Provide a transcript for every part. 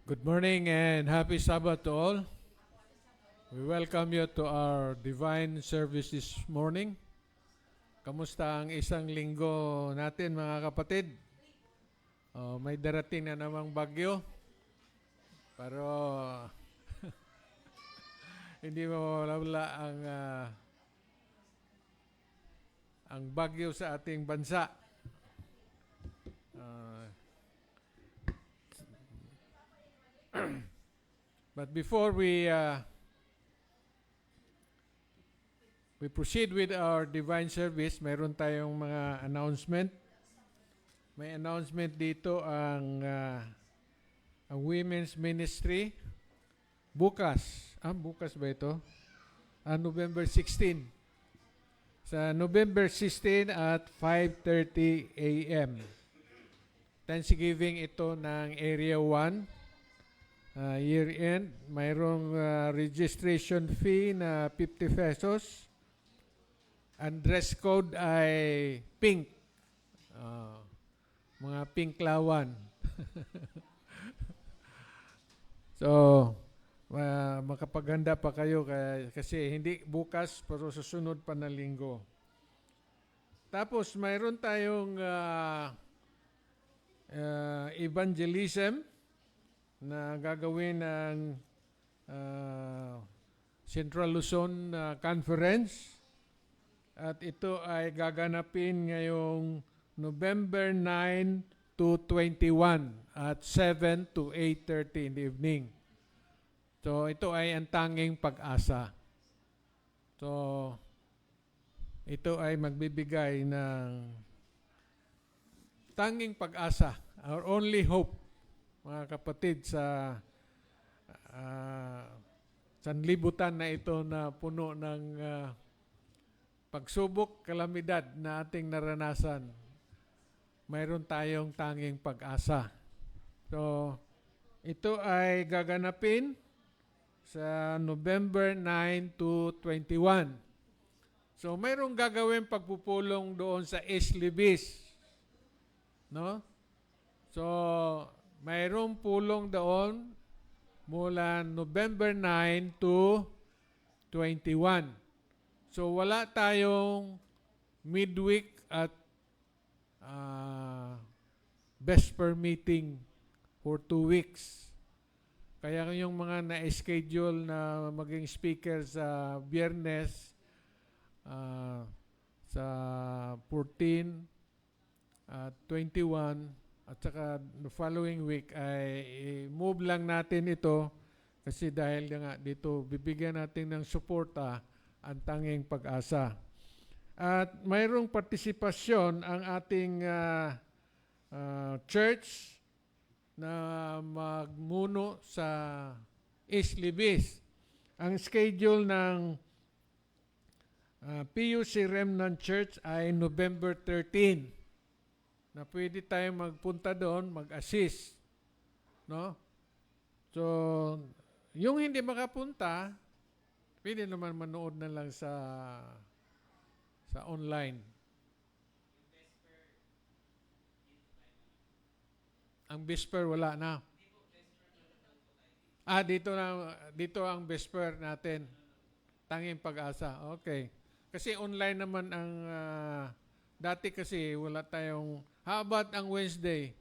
Good morning and happy Sabbath to all. We welcome you to our divine service this morning. Kamusta ang isang linggo natin mga kapatid? May darating na namang bagyo. Pero hindi mawawala ang bagyo sa ating bansa. But before we proceed with our divine service, mayroon tayong mga announcement. May announcement dito ang women's ministry. Bukas ba ito? November 16. Sa November 16 at 5:30 a.m. Thanksgiving ito ng Area 1. Year-end, mayroong registration fee na 50 pesos. Ang dress code ay pink. Mga pink lawan. So, makapaghanda pa kayo kasi hindi bukas pero susunod pa na linggo. Tapos mayroon tayong evangelism na gagawin ng Central Luzon Conference. At ito ay gaganapin ngayong November 9 to 21 at 7 to 8:30 in the evening. So ito ay ang tanging pag-asa. So ito ay magbibigay ng tanging pag-asa, our only hope, mga kapatid, sa sanlibutan na ito na puno ng pagsubok, kalamidad na ating naranasan. Mayroon tayong tanging pag-asa. So, ito ay gaganapin sa November 9 to 21. So, mayroong gagawin pagpupulong doon sa East Libis. No? So, mayroong pulong doon mula November 9 to 21. So, wala tayong midweek at vesper meeting for 2 weeks. Kaya yung mga na-schedule na maging speaker sa Biyernes, sa 14 at 21, at saka the following week ay move lang natin ito kasi dahil nga dito bibigyan natin ng suporta ang tanging pag-asa. At mayroong partisipasyon ang ating church na magmuno sa East Libis. Ang schedule ng PUC Remnant Church ay November 13. Na pwede tayong magpunta doon, mag-assist. No? So, yung hindi makapunta, pwede naman manood na lang sa online. Ang vesper wala na. Dito ang vesper natin. Tanging pag-asa. Okay. Kasi online naman ang dati kasi wala tayong. How about ang Wednesday?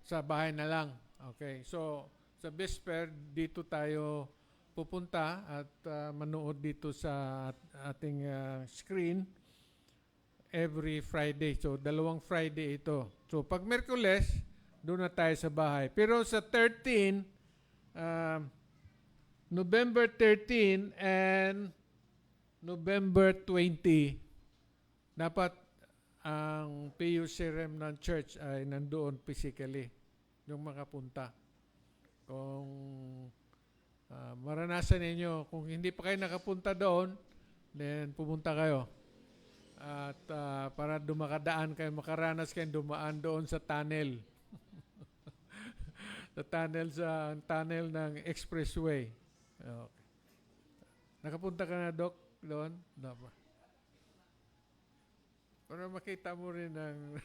Sa bahay na lang. Okay. So, sa vesper, dito tayo pupunta at manood dito sa ating screen every Friday. So, 2 Friday ito. So, pag Miyerkules, doon na tayo sa bahay. Pero sa 13, November 13 and November 20, dapat ang PUC Remnant Church ay nandoon physically, yung makapunta. Kung maranasan ninyo, kung hindi pa kayo nakapunta doon, then pumunta kayo. At para dumakadaan kayo, makaranas kayo dumaan doon sa tunnel. sa tunnel ng expressway. Okay. Nakapunta ka na, Doc, doon? Dapat. Para makita mo rin ang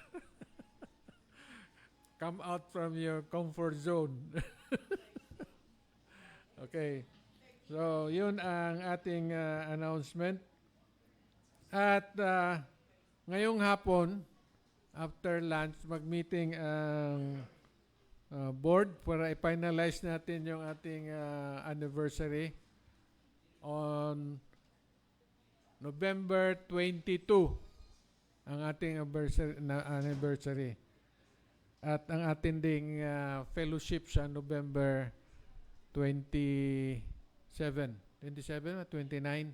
come out from your comfort zone. Okay. So, yun ang ating announcement. At ngayong hapon, after lunch, mag-meeting ang board para i-finalize natin yung ating anniversary on November 22 ang ating anniversary. At ang ating ding fellowship sa November 27. 27 or 29?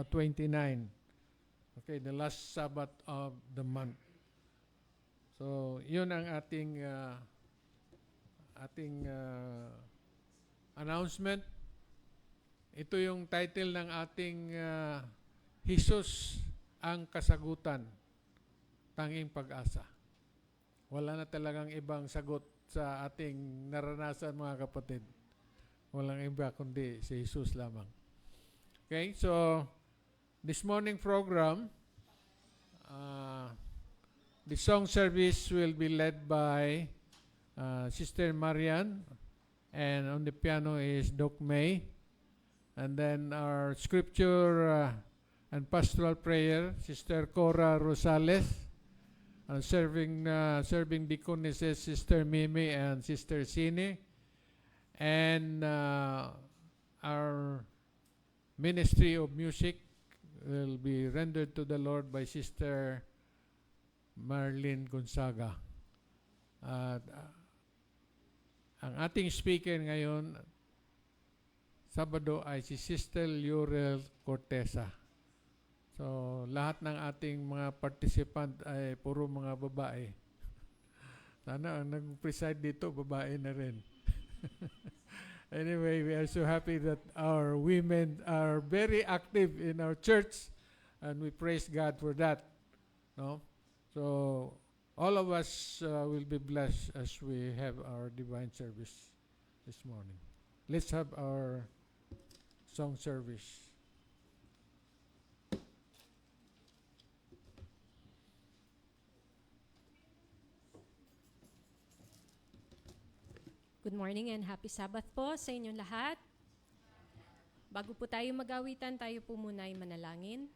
29. Okay, the last Sabbath of the month. So, yun ang ating announcement. Ito yung title ng ating Jesus ang kasagutan, tanging pag-asa. Wala na talagang ibang sagot sa ating naranasan, mga kapatid. Walang iba kundi si Jesus lamang. Okay, so this morning program, the song service will be led by Sister Marian, and on the piano is Doc May. And then our scripture and pastoral prayer, Sister Cora Rosales. Serving deaconesses, Sister Mimi and Sister Sini. And our ministry of music will be rendered to the Lord by Sister Marlene Gonzaga. At ang ating speaker ngayon, Sabado, ay si Sister Laurel Cortesa. So, lahat ng ating mga participant ay puro mga babae. Sana ang nag-preside dito, babae na rin. Anyway, we are so happy that our women are very active in our church, and we praise God for that. No? So, all of us will be blessed as we have our divine service this morning. Let's have our song service. Good morning and happy Sabbath po sa inyong lahat. Bago po tayo mag-awitan, tayo po muna ay manalangin.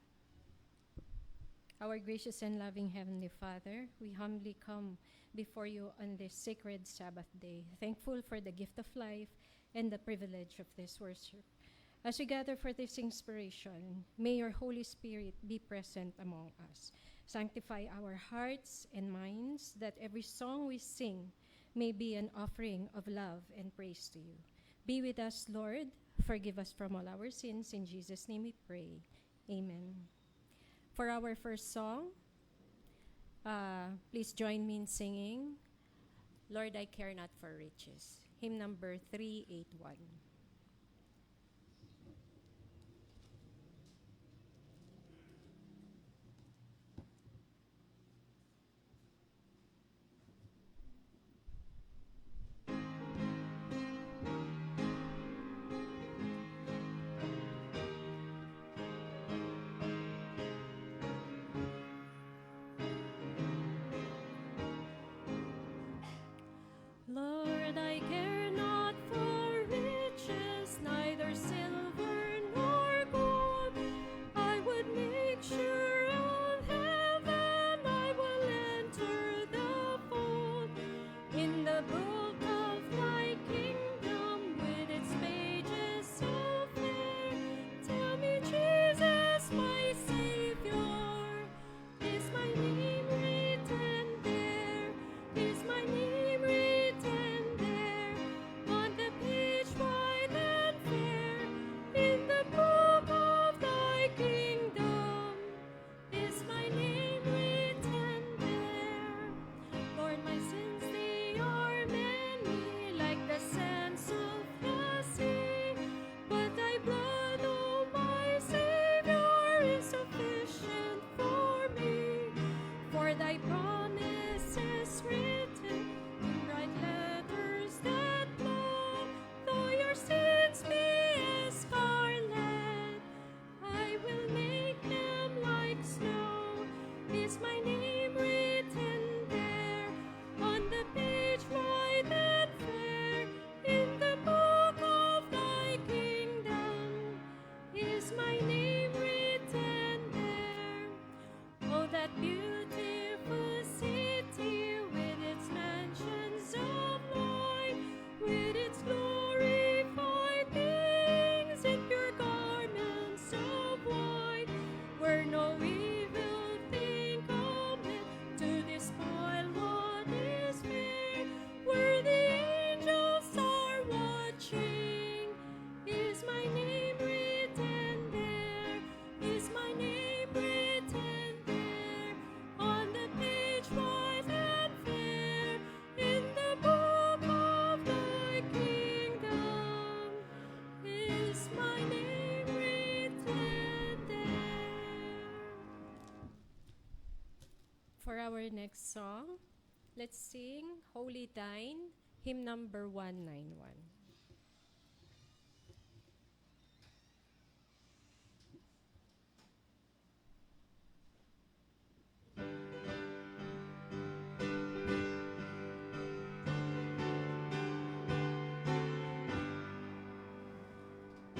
Our gracious and loving Heavenly Father, we humbly come before you on this sacred Sabbath day, thankful for the gift of life and the privilege of this worship. As we gather for this inspiration, may your Holy Spirit be present among us. Sanctify our hearts and minds, that every song we sing may be an offering of love and praise to you. Be with us, Lord. Forgive us from all our sins. In Jesus' name we pray. Amen. For our first song, please join me in singing, Lord, I Care Not for Riches. Hymn number 381. Lord, I care not for riches, neither silver nor gold. I would make sure of heaven, I will enter the fold. In the book of thy kingdom, with its pages so fair, tell me, Jesus, my Savior, is my name written there? Is my name written there on the page wide and fair? In the book of thy kingdom, is my name written there? Lord, my sins, they are many, like the sands of the sea, but thy blood, oh my Savior, is sufficient for me. For thy promise is written in bright letters that glow. Though your sins be as scarlet, I will make them like snow. Is my name written there on the next song. Let's sing Holy Thine, hymn number 191.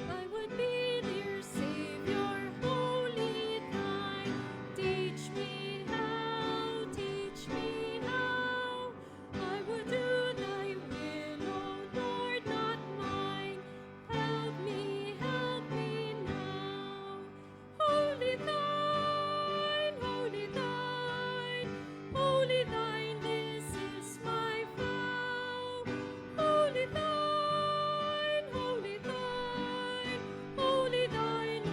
I would be dear Savior, holy thine. Teach me how, teach me how. I would do thy will, O Lord, not mine. Help me now. Holy thine, holy thine, holy thine, this is my vow. Holy thine, holy thine, holy thine, O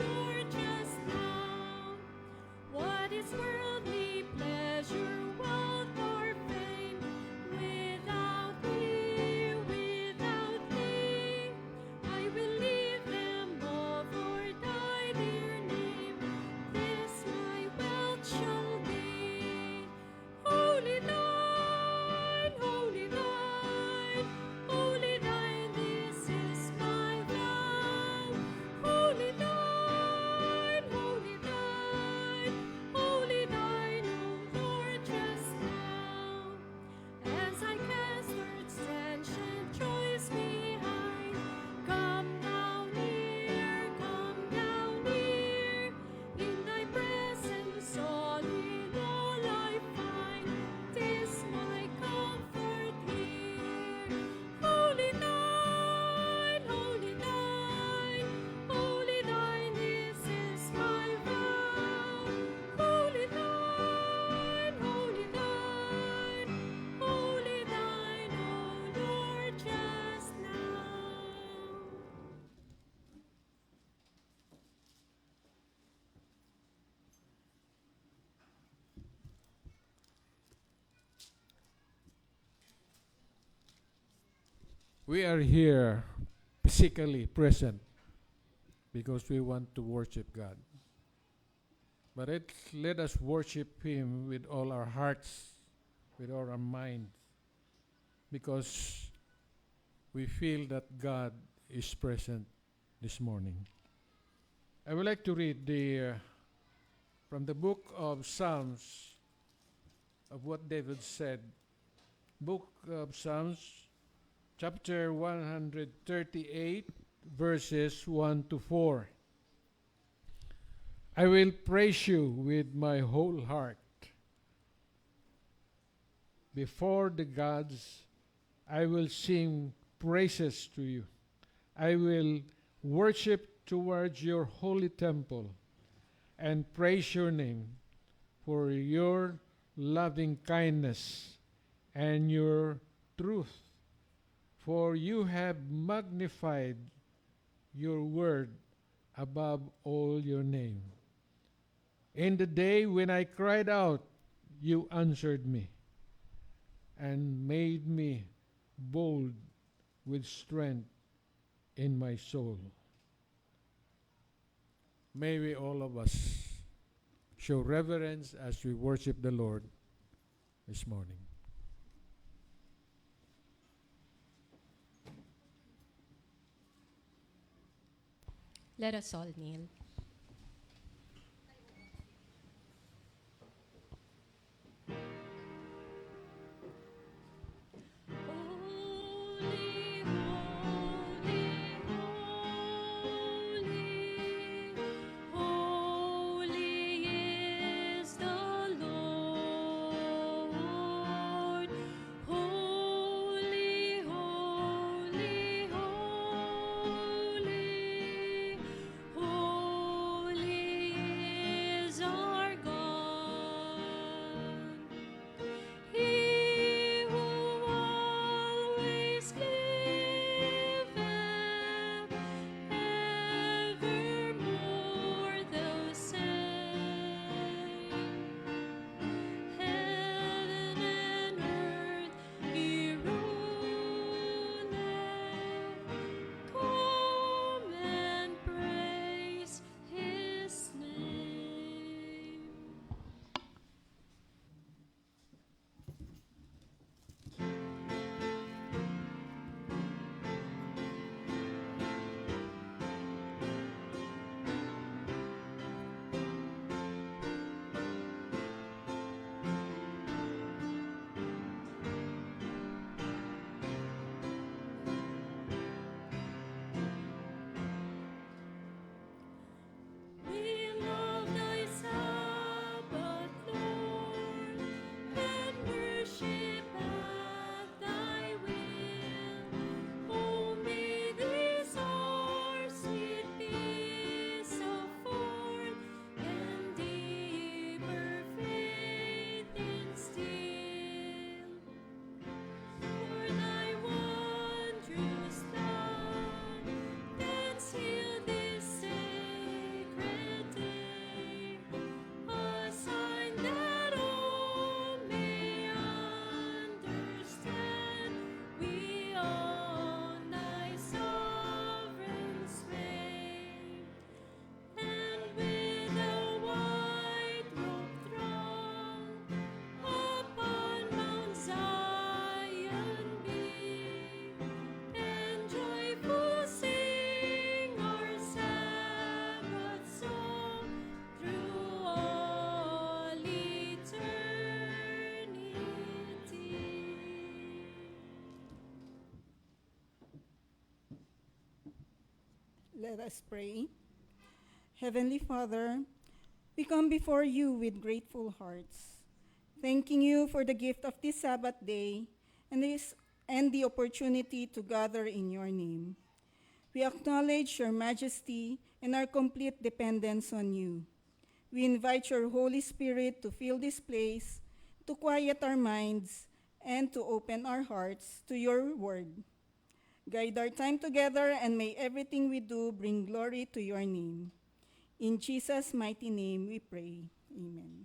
Lord, just now. What is worldly pleasure, wealth, or fame? Without thee, without thee, I will leave them all for thy dear name. This my wealth shall be. Holy thine, holy thine, holy thine, this is my vow. Holy thine, holy thine, holy thine, O Lord, just now. As I cast earth's transient joys behind, come thou near, come thou near. In thy presence all in all I find, 'tis my comfort here. Holy thine, holy thine, holy thine, this is my vow. Holy thine, holy thine, holy thine, O Lord, just now. We are here physically present because we want to worship God. But let us worship Him with all our hearts, with all our minds, because we feel that God is present this morning. I would like to read from the book of Psalms of what David said. Book of Psalms, chapter 138, verses 1 to 4. I will praise you with my whole heart. Before the gods, I will sing praises to you. I will worship towards your holy temple and praise your name for your loving kindness and your truth. For you have magnified your word above all your name. In the day when I cried out, you answered me and made me bold with strength in my soul. May we all of us show reverence as we worship the Lord this morning. Let us all kneel. Holy, holy, holy, holy is the Lord. Holy, holy, holy, holy Let us pray. Heavenly Father, we come before you with grateful hearts, thanking you for the gift of this Sabbath day and the opportunity to gather in your name. We acknowledge your majesty and our complete dependence on you. We invite your Holy Spirit to fill this place, to quiet our minds, and to open our hearts to your word. Guide our time together, and may everything we do bring glory to your name. In Jesus' mighty name we pray. Amen.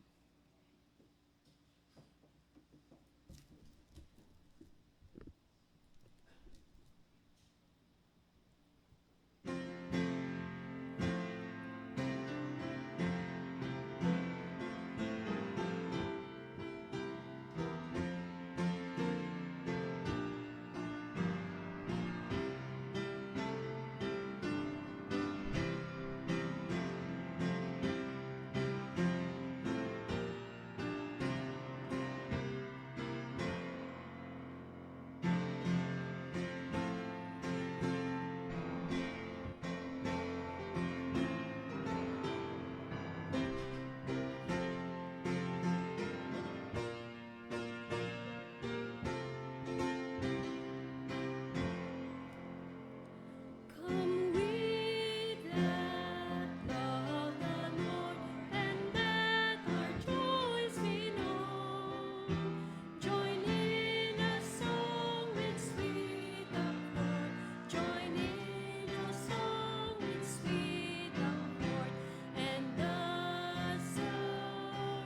Come we that love the Lord, and that our joys be known. Join in a song with sweet accord. Join in a song with sweet accord. And us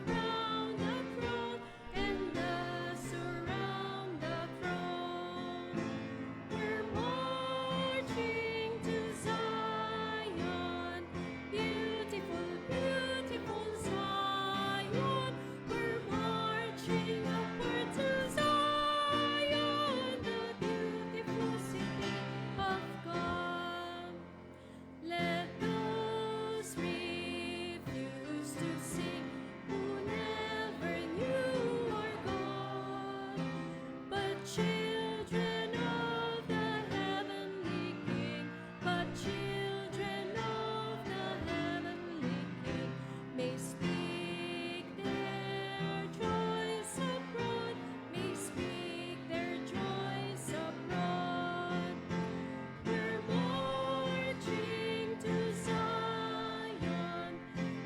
around the throne, and us around the throne. We're marching to Zion, beautiful, beautiful Zion. We're marching upward to Zion, the beautiful city of God. Let those refuse to sing who never knew our God, but children of the heavenly King, but children of the heavenly King may speak their joys abroad, may speak their joys abroad. We're marching to Zion,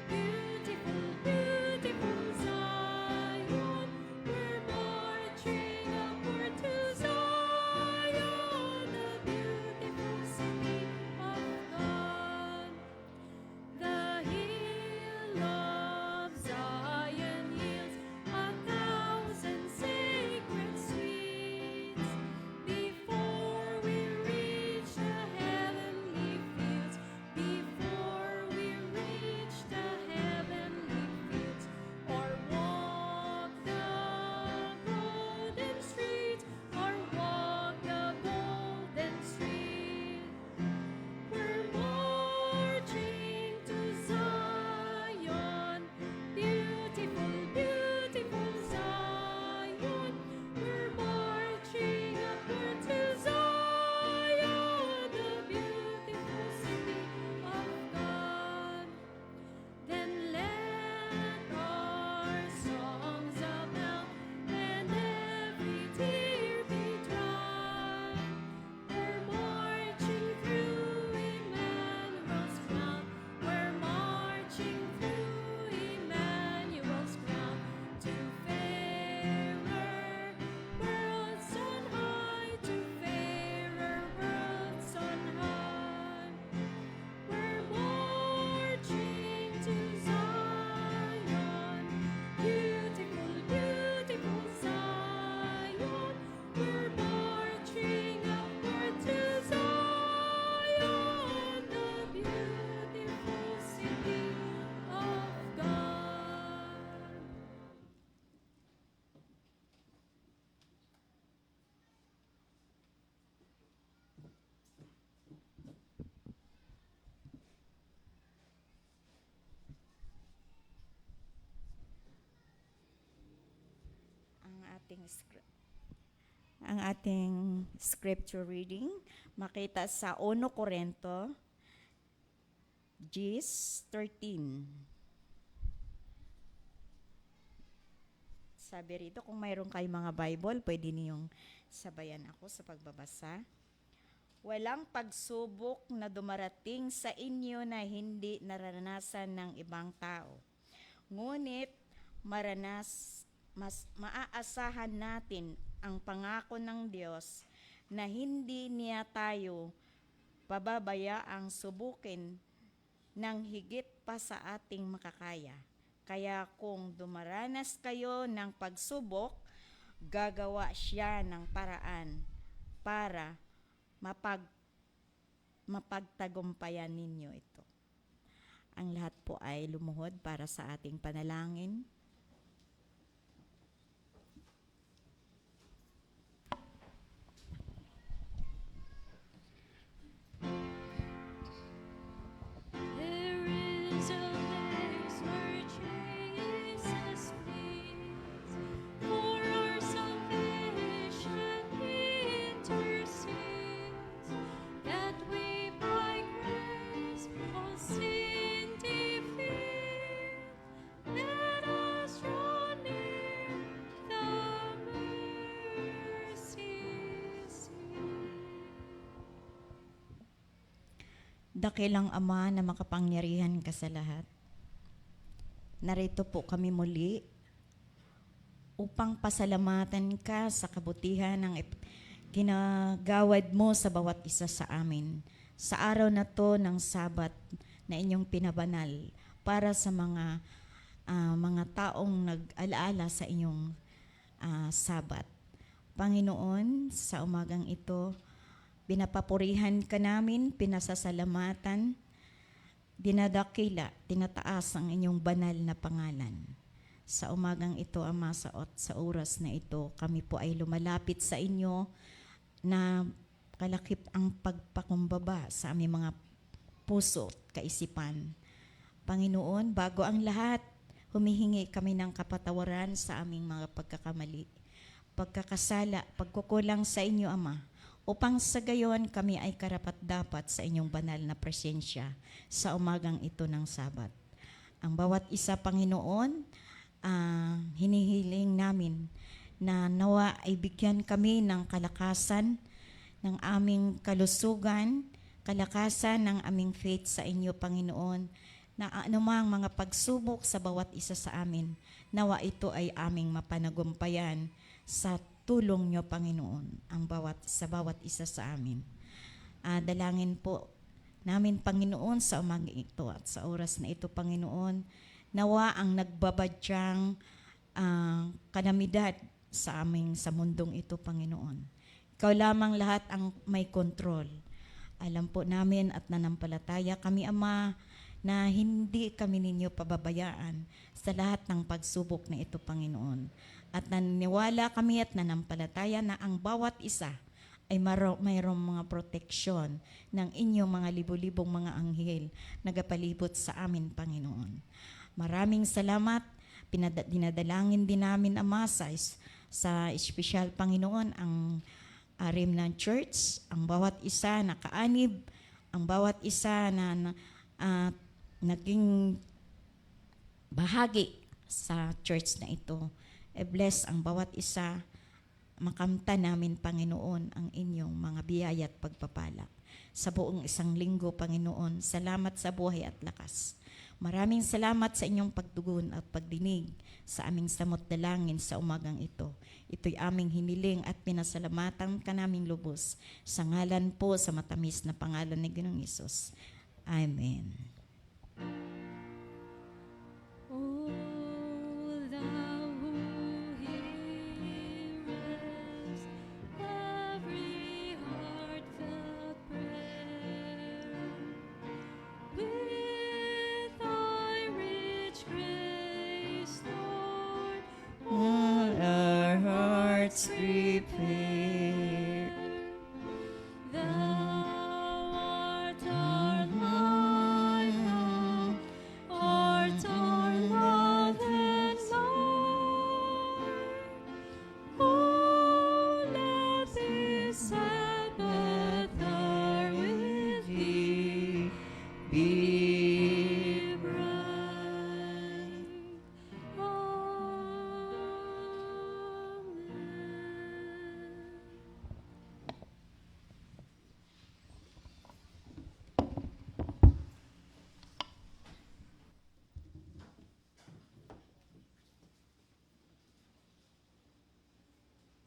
beautiful, beautiful Zion. We're marching upward to Zion, the beautiful city of God. The hill of Zion yields 1,000 sacred sweets. Before we reach the heavenly fields, before we reach the heavenly fields, or walk the golden street, or walk the golden street. We're marching to Zion, beautiful, beautiful Zion. We're marching upward to Zion, the beautiful city of God. Then let our songs abound, and every tear be dry. We're marching through Emmanuel's ground. We're marching through Emmanuel's ground to fairer worlds on high, to fairer worlds on high. We're marching to Zion, beautiful, beautiful Zion. We're marching upward to Zion, the beautiful city of God. Ang ating scripture reading makita sa 1 Corinto Gs 13. Sabi rito, kung mayroon kayong mga Bible, pwede niyong sabayan ako sa pagbabasa. Walang pagsubok na dumarating sa inyo na hindi naranasan ng ibang tao. Ngunit maaasahan natin ang pangako ng Diyos na hindi niya tayo pababayaang subukin ng higit pa sa ating makakaya. Kaya kung dumaranas kayo ng pagsubok, gagawa siya ng paraan para mapagtagumpayan ninyo ito. Ang lahat po ay lumuhod para sa ating panalangin. There is a place where Jesus pleads, for our salvation He intercedes, that we by grace all sin defeat. Let us draw near the mercy seat. Dakilang Ama na makapangyarihan ka sa lahat, narito po kami muli upang pasalamatan ka sa kabutihan ng ginagawad mo sa bawat isa sa amin. Sa araw na to ng Sabat na inyong pinabanal para sa mga taong nag-alaala sa inyong Sabat. Panginoon, sa umagang ito, pinapapurihan ka namin, pinasasalamatan, dinadakila, tinataas ang inyong banal na pangalan. Sa umagang ito, Ama, sa oras na ito, kami po ay lumalapit sa inyo na kalakip ang pagpakumbaba sa aming mga puso at kaisipan. Panginoon, bago ang lahat, humihingi kami ng kapatawaran sa aming mga pagkakamali, pagkakasala, pagkukulang sa inyo, Ama, upang sa gayon kami ay karapat-dapat sa inyong banal na presensya sa umagang ito ng Sabat. Ang bawat isa, Panginoon, hinihiling namin na nawa ay bigyan kami ng kalakasan ng aming kalusugan, kalakasan ng aming faith sa inyo, Panginoon, na anumang mga pagsubok sa bawat isa sa amin, nawa ito ay aming mapanagumpayan sa tulong nyo, Panginoon, sa bawat isa sa amin. Dalangin po namin, Panginoon, sa umagang ito at sa oras na ito, Panginoon, nawa ang nagbabadyang kalamidad sa mundong ito, Panginoon. Ikaw lamang lahat ang may kontrol. Alam po namin at nanampalataya kami, Ama, na hindi kami ninyo pababayaan sa lahat ng pagsubok na ito, Panginoon. At naniniwala kami at nanampalataya na ang bawat isa ay mayroong mga proteksyon ng inyong mga libo-libong mga anghel nagapalibot sa amin, Panginoon. Maraming salamat. Dinadalangin din namin, Ama, sa espesyal, Panginoon, ang Remnant Church, ang bawat isa na kaanib, ang bawat isa na naging bahagi sa church na ito. Bless ang bawat isa, makamta namin, Panginoon, ang inyong mga biyaya at pagpapala. Sa buong isang linggo, Panginoon, salamat sa buhay at lakas. Maraming salamat sa inyong pagtugon at pagdinig sa aming samot dalangin sa umagang ito. Ito'y aming hiniling at pinasalamatan ka naming lubos. Sa ngalan po, sa matamis na pangalan ni Ginoong Hesus. Amen. O thou who hearest every heartfelt prayer, with thy rich grace, Lord, All our hearts prepare. Thou art our life, art our love and light. Oh, let this Sabbath hour with thee Be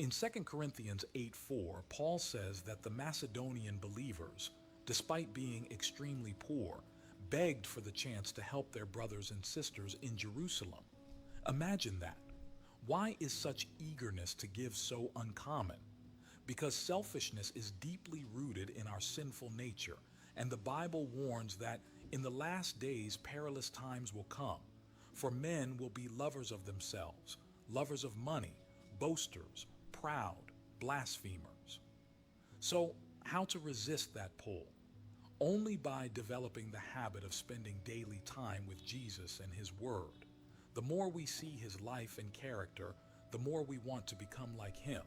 In 2 Corinthians 8:4, Paul says that the Macedonian believers, despite being extremely poor, begged for the chance to help their brothers and sisters in Jerusalem. Imagine that. Why is such eagerness to give so uncommon? Because selfishness is deeply rooted in our sinful nature, and the Bible warns that in the last days perilous times will come, for men will be lovers of themselves, lovers of money, boasters, proud, blasphemers. So, how to resist that pull? Only by developing the habit of spending daily time with Jesus and His Word. The more we see His life and character, the more we want to become like Him.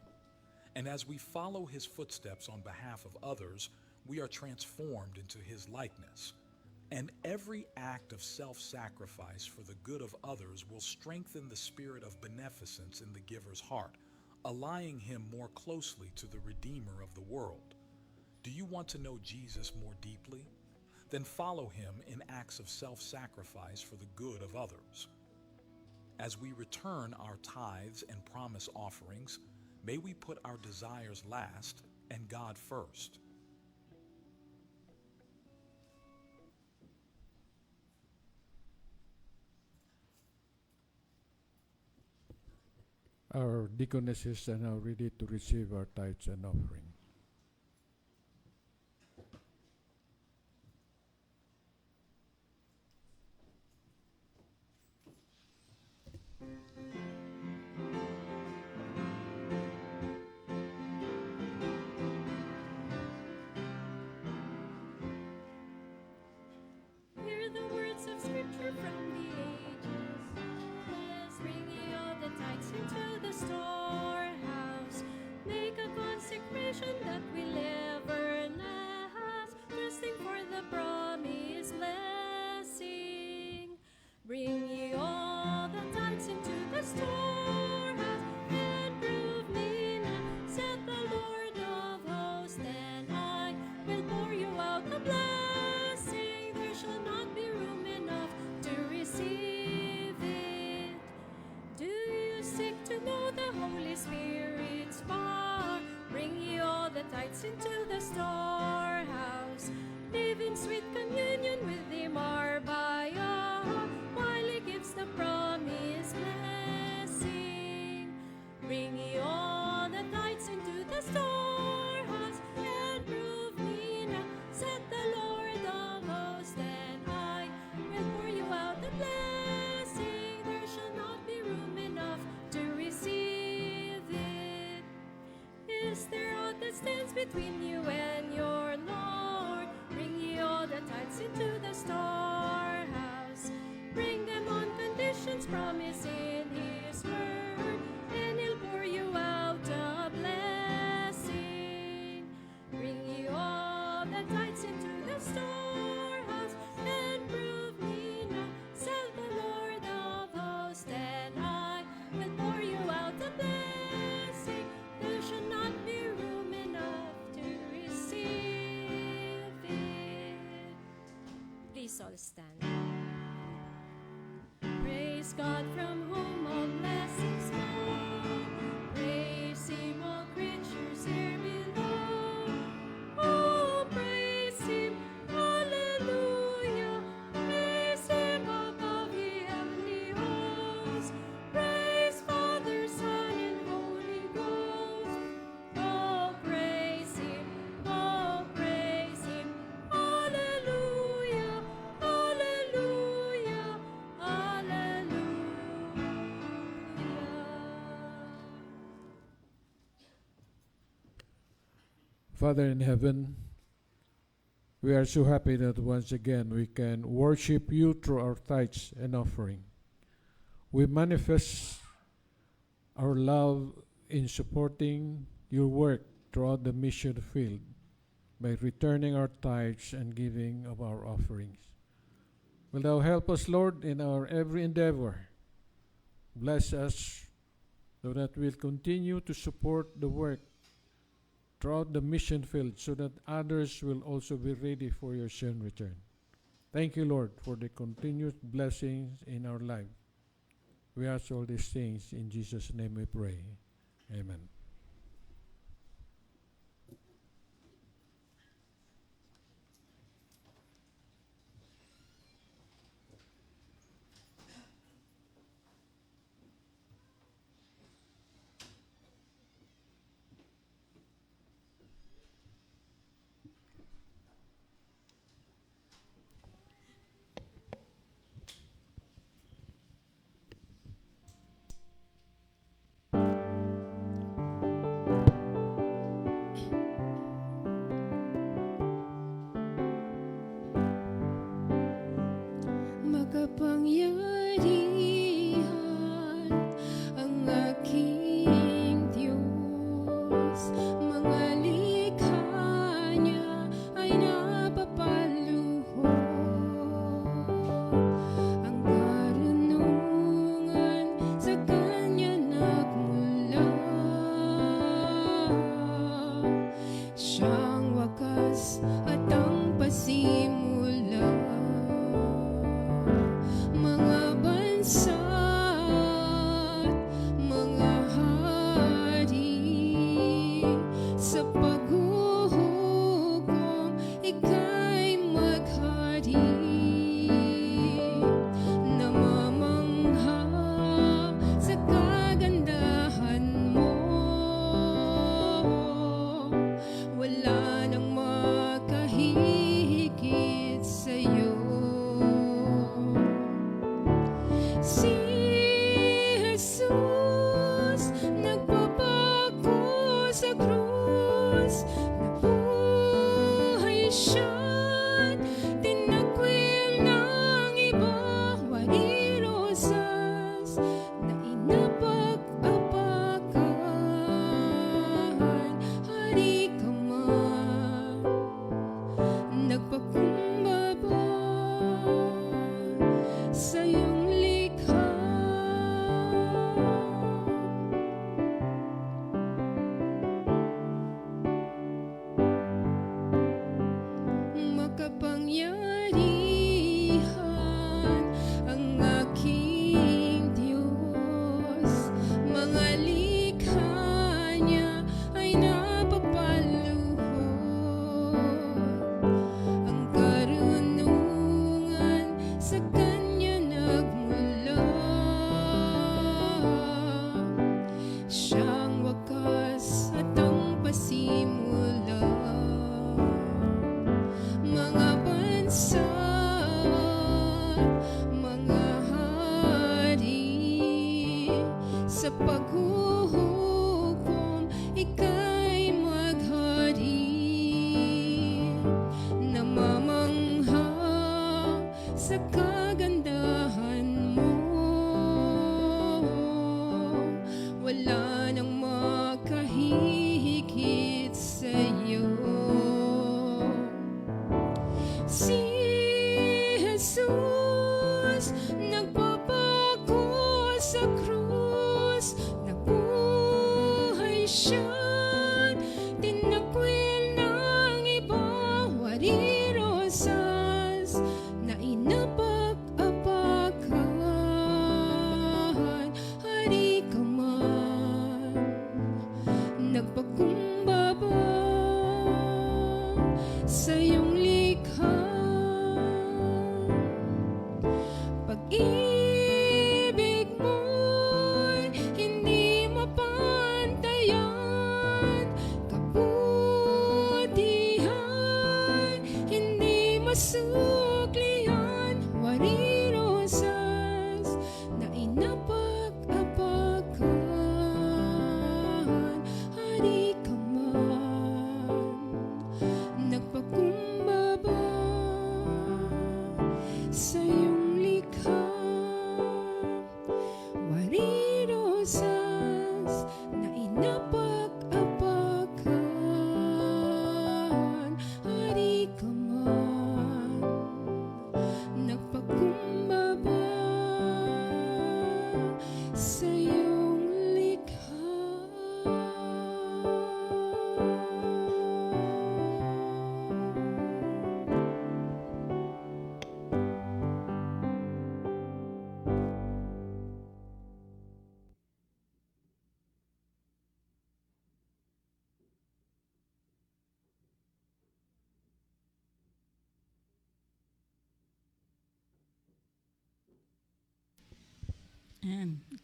And as we follow His footsteps on behalf of others, we are transformed into His likeness. And every act of self-sacrifice for the good of others will strengthen the spirit of beneficence in the giver's heart, allying him more closely to the Redeemer of the world. Do you want to know Jesus more deeply? Then follow Him in acts of self-sacrifice for the good of others. As we return our tithes and promise offerings, may we put our desires last and God first. Our deaconesses are now ready to receive our tithes and offering. Hear the words of Scripture from the ages. Let's bring ye all the tithes into the storehouse. Make a consecration that will ever last, trusting for the promised blessing. Bring ye all the tithes into the storehouse, and prove me now, said the Lord of hosts, and I will pour you out the blessing. There shall not be room enough to receive it. Do you seek to know the Holy Spirit's power? Bring ye all the tithes into the storehouse. Live in sweet communion with Him, our by our, while He gives the promised blessing. Bring ye all the tithes into the storehouse, and prove me now, said the Lord of hosts, and I will pour you out the blessing. There shall not be room enough to receive it. Is there aught that stands between you and your Lord? Bring ye all the tithes into the storehouse. Bring them on conditions promised in His word, and He'll pour you out a blessing. Bring ye all the tithes into the storehouse, and prove me now, said the Lord of hosts, and I will pour you out a blessing. There shall not be room enough to receive it. Please all stand. Praise God from whom all blessings flow. Praise Him, all creatures here below. Oh, praise Him, hallelujah. Praise Him above ye heavenly hosts. Praise Father, Son, and Holy Ghost. Oh, praise Him, hallelujah, hallelujah, hallelujah. Father in heaven, we are so happy that once again we can worship you through our tithes and offering. We manifest our love in supporting your work throughout the mission field by returning our tithes and giving of our offerings. Will thou help us, Lord, in our every endeavor? Bless us so that we'll continue to support the work throughout the mission field so that others will also be ready for your soon return. Thank you, Lord, for the continued blessings in our life. We ask all these things in Jesus' name we pray. Amen. makapangyarihan ang aking Diyos. Mga likha niya ay napapaluhod. Ang karunungan sa Kanya nagmula. Siyang wakas at ang pasimula. Mga bansa, mga hari, sa paghuhukom ika'y maghari. Namamangha sa kagandahan mo, wala nang makahihigit sa'yo. Si Jesus nagpapako sa krus, nabuhay siya, tinakwil ng iba, wari rosas na inapak-apakan. Hari ka man, nagpakumbaba sa iyong likha. Pag-ibig mo'y hindi mapantayan, kabutihan hindi masuklian, wari rosas na inapak-apakan. Hari ka man, nagpakumbaba sa iyong likha. Wari rosas na inapak-apakan. Hari ka man, nagpakumbaba sa iyong likha.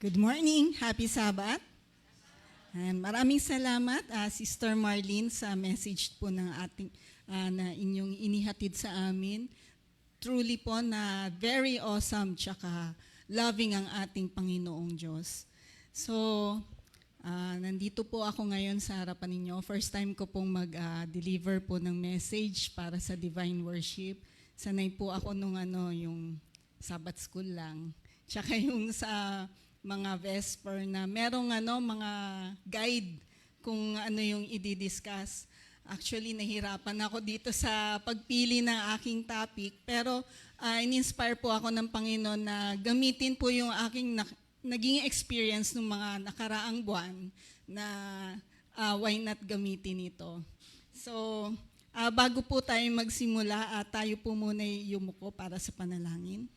Good morning, happy Sabbath. Maraming salamat Sister Marlene sa message po ng ating na inyong inihatid sa amin. Truly po na very awesome tsaka loving ang ating Panginoong Diyos. So, nandito po ako ngayon sa harapan ninyo. First time ko pong mag-deliver po ng message para sa Divine Worship. Sanay po ako nung yung Sabbath School lang. Tsaka yung sa mga Vesper na merong mga guide kung ano yung i-discuss. Actually, nahirapan ako dito sa pagpili ng aking topic. Pero in-inspire po ako ng Panginoon na gamitin po yung aking naging experience ng mga nakaraang buwan na why not gamitin ito. So, bago po tayo magsimula, tayo po muna yumuko para sa panalangin.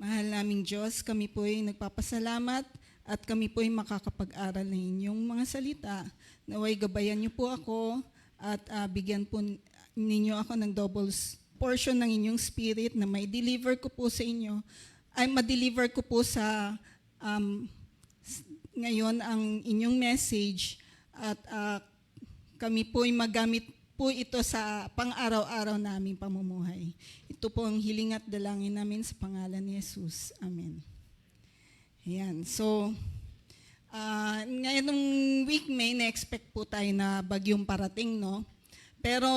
Mahal naming Diyos, kami po ay nagpapasalamat at kami po ay makakapag-aral ng inyong mga salita. Naway gabayan niyo po ako at bigyan po ninyo ako ng double portion ng inyong spirit na may deliver ko po sa inyo, ay ma-deliver ko po sa ngayon ang inyong message at kami po ay magamit po ito sa pang-araw-araw naming pamumuhay. Ito po ang hiling at dalangin namin sa pangalan ni Jesus. Amen. Ayan. So, ngayong week may na-expect po tayo na bagyong parating, no? Pero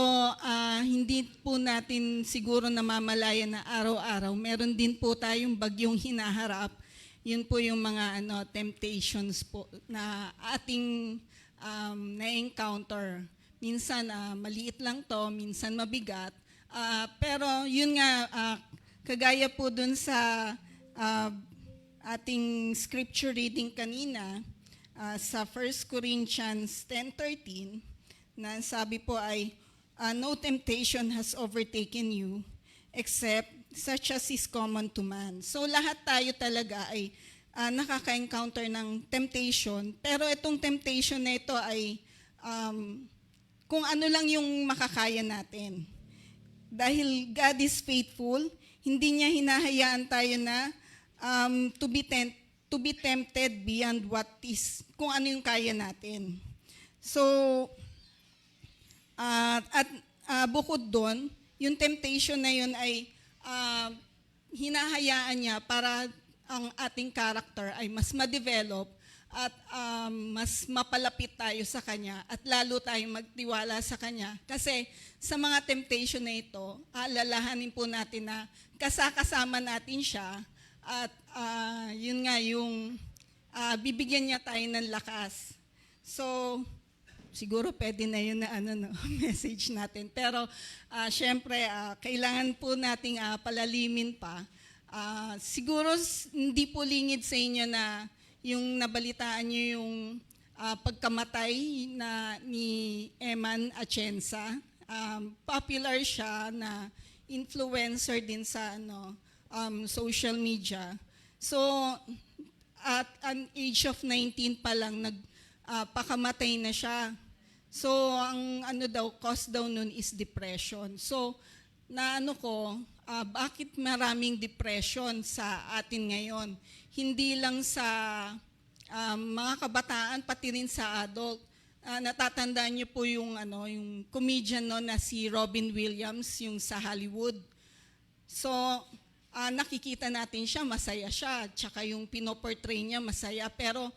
hindi po natin siguro namamalayan na araw-araw. Meron din po tayong bagyong hinaharap. Yun po yung mga temptations po na ating na-encounter. Minsan maliit lang to, minsan mabigat. Pero yun nga, kagaya po dun sa ating scripture reading kanina, sa 1 Corinthians 10:13, na sabi po ay, no temptation has overtaken you except such as is common to man. So lahat tayo talaga ay nakaka-encounter ng temptation, pero itong temptation na ito ay kung ano lang yung makakaya natin. Dahil God is faithful, hindi niya hinahayaan tayo na to be tempted beyond what is, kung ano yung kaya natin. So, bukod doon, yung temptation na yun ay hinahayaan niya para ang ating character ay mas ma-develop at mas mapalapit tayo sa Kanya at lalo tayong magtiwala sa Kanya. Kasi sa mga temptation na ito, alalahanin po natin na kasama natin siya at yun nga yung bibigyan niya tayo ng lakas. So, siguro pwede na yun na message natin. Pero syempre, kailangan po nating palalimin pa. Siguro hindi po lingid sa inyo na yung nabalitaan nyo yung pagkamatay ni Eman Atienza. Popular siya na influencer din sa social media. So, at an age of 19 pa lang, pakamatay na siya. So, ang cause daw nun is depression. So, bakit maraming depression sa atin ngayon? Hindi lang sa mga kabataan, pati rin sa adult. Natatandaan niyo po yung comedian na si Robin Williams, yung sa Hollywood. So, nakikita natin siya, masaya siya, tsaka yung pinoportray niya, masaya. Pero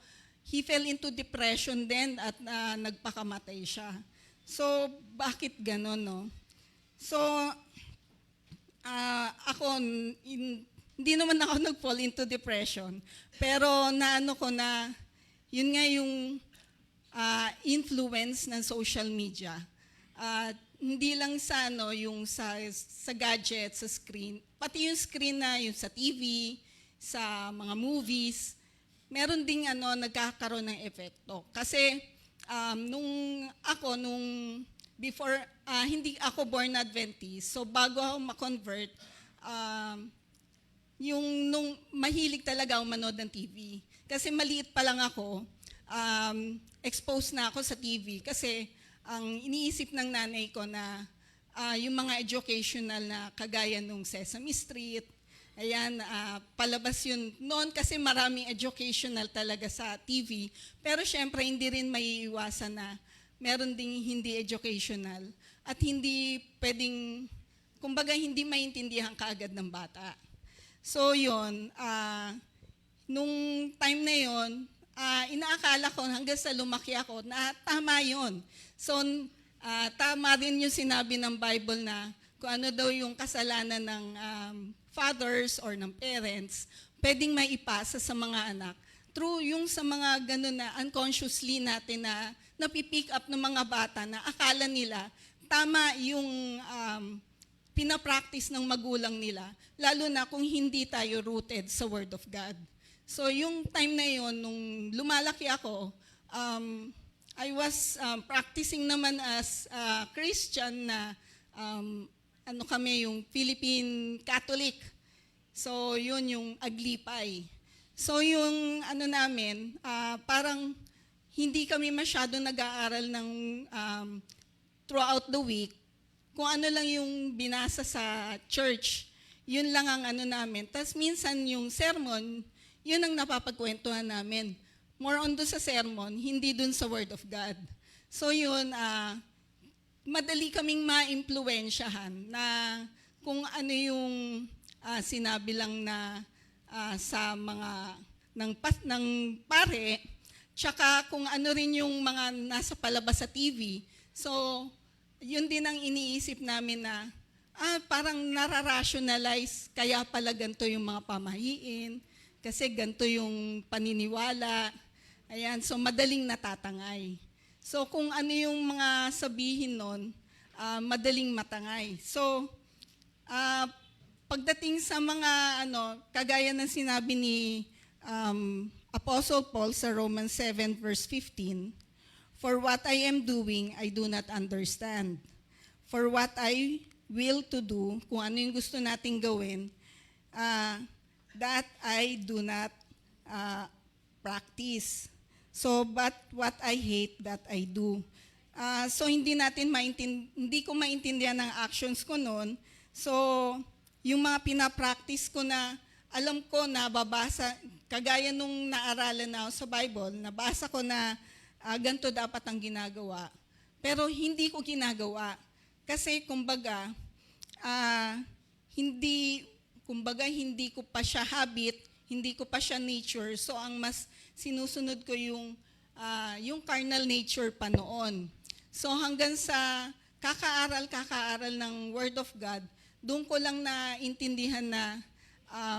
he fell into depression din at nagpakamatay siya. So, bakit ganon, no? So, ako, hindi naman ako nag-fall into depression. Pero yun nga yung influence ng social media. Hindi lang sa yung sa gadget, sa screen, pati yung screen na yung sa TV, sa mga movies, meron ding nagkakaroon ng epekto. Kasi before, hindi ako born Adventist, so bago ako ma-convert, nung mahilig talaga ako manood ng TV. Kasi maliit pa lang ako, exposed na ako sa TV. Kasi ang iniisip ng nanay ko na yung mga educational na kagaya nung Sesame Street, ayan, palabas yun. Noon kasi maraming educational talaga sa TV, pero syempre hindi rin maiiwasan na meron ding hindi educational at hindi pwedeng, kumbaga hindi maintindihan kaagad ng bata. So yun, nung time na yun, inaakala ko hanggang sa lumaki ako na tama yun. So tama rin yung sinabi ng Bible na kung ano daw yung kasalanan ng fathers or ng parents, pwedeng maipasa sa mga anak. True yung sa mga ganun na unconsciously natin na napipick up ng mga bata na akala nila tama yung pinapractice ng magulang nila, lalo na kung hindi tayo rooted sa Word of God. So yung time na yon nung lumalaki ako, I was practicing naman as Christian na kami yung Philippine Catholic. So yun yung Aglipay. So yung namin, parang hindi kami masyado nag-aaral ng throughout the week. Kung ano lang yung binasa sa church, yun lang ang namin. Tapos minsan yung sermon, yun ang napapagkwentuhan namin. More on doon sa sermon, hindi doon sa Word of God. So yun, madali kaming ma-impluwensyahan na kung ano yung sinabi lang na sa mga ng pare, tsaka kung ano rin yung mga nasa palabas sa TV. So, yun din ang iniisip namin na parang nararationalize, kaya pala ganito yung mga pamahiin, kasi ganito yung paniniwala. Ayan, so madaling natatangay. So kung ano yung mga sabihin nun, madaling matangay. So pagdating sa mga kagaya ng sinabi ni Apostle Paul sa Romans 7 verse 15, "For what I am doing, I do not understand. for what I will to do, kung ano yung gusto nating gawin, that I do not practice. So, but what I hate, that I do. So, hindi ko maintindihan ang actions ko noon. So, yung mga pinapractice ko na, alam ko na babasa, kagaya nung naaralan na ako sa Bible, nabasa ko na ganito dapat ang ginagawa. Pero hindi ko ginagawa. Kasi, kumbaga, hindi ko pa siya habit, hindi ko pa siya nature. So, ang mas sinusunod ko yung carnal nature pa noon. So, hanggang sa kakaaral ng Word of God, doon ko lang naintindihan na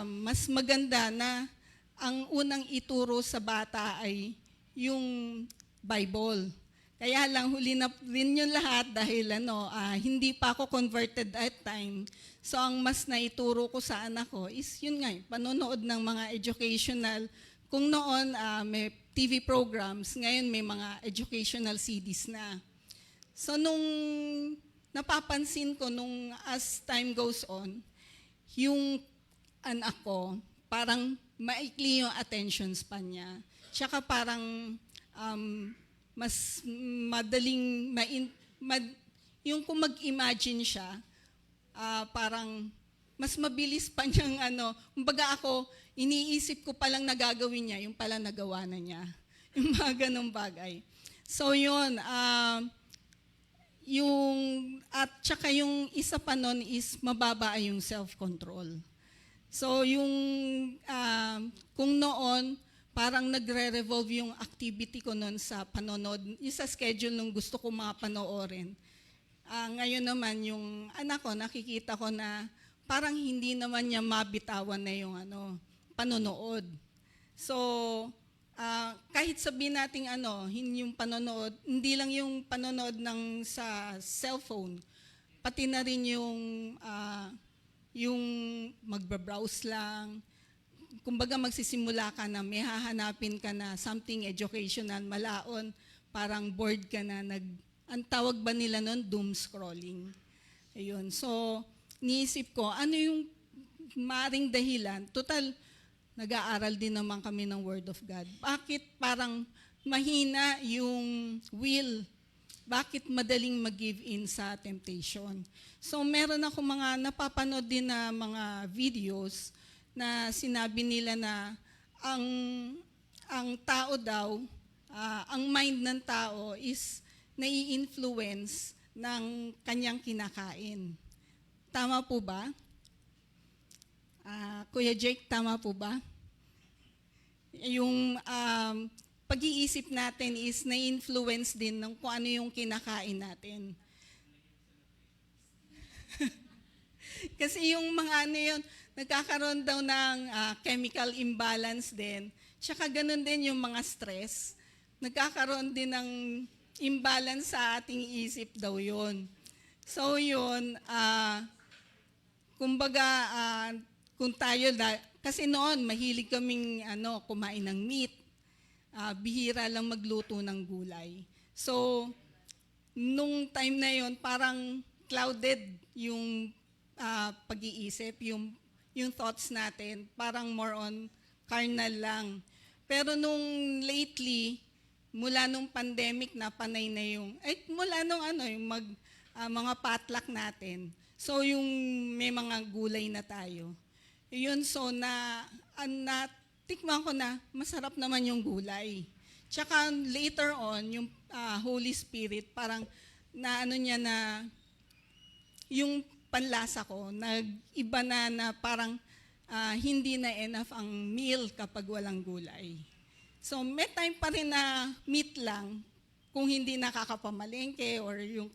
mas maganda na ang unang ituro sa bata ay yung Bible. Kaya lang huli na rin yung lahat dahil hindi pa ako converted at time. So ang mas naituro ko sa anak ko is yun nga, panonood ng mga educational. Kung noon may TV programs, ngayon may mga educational CDs na. So nung napapansin ko nung as time goes on, yung anak ko, parang maikli yung attention span niya. Tsaka parang mas madaling, yung kung mag-imagine siya, parang mas mabilis pa niyang kumbaga ako, iniisip ko palang nagagawin niya, yung pala nagawa na niya. Yung mga ganong bagay. So yun, at saka yung isa pa nun is mababa yung self-control. So yung kung noon parang nagre-revolve yung activity ko noon sa panonood, sa schedule nung gusto ko mga panoorin. Ngayon naman yung anak ko, nakikita ko na parang hindi naman niya mabitawan na yung panonood. So kahit sabihin natin yung panonood, hindi lang yung panonood ng sa cellphone, pati na rin yung magbabrowse lang. Kumbaga magsisimula ka na, may hahanapin ka na something educational, malaon, parang bored ka na, ang tawag ba nila nun, doom scrolling. Ayun. So, niisip ko, ano yung maring dahilan? Total, nag-aaral din naman kami ng Word of God. Bakit parang mahina yung will? Bakit madaling mag-give in sa temptation? So meron ako mga napapanood din na mga videos na sinabi nila na ang tao daw, ang mind ng tao is nai-influence ng kanyang kinakain. Tama po ba? Kuya Jake, tama po ba? Yung pag-iisip natin is na-influence din ng kung ano yung kinakain natin. Kasi yung mga yun, nagkakaroon daw ng chemical imbalance din. Tsaka ganun din yung mga stress. Nagkakaroon din ng imbalance sa ating isip daw yun. So yun, kumbaga, kung tayo, kasi noon, mahilig kaming kumain ng meat. Bihira lang magluto ng gulay. So, nung time na yon parang clouded yung pag-iisip, yung thoughts natin, parang more on carnal lang. Pero nung lately, mula nung pandemic na panay na mula nung yung mga potluck natin. So, yung may mga gulay na tayo. Yun, so tikman ko na masarap naman yung gulay. Tsaka later on, yung Holy Spirit, parang niya na yung panlasa ko, nag-iba na parang hindi na enough ang meal kapag walang gulay. So may time pa rin na meat lang, kung hindi nakakapamalengke or yung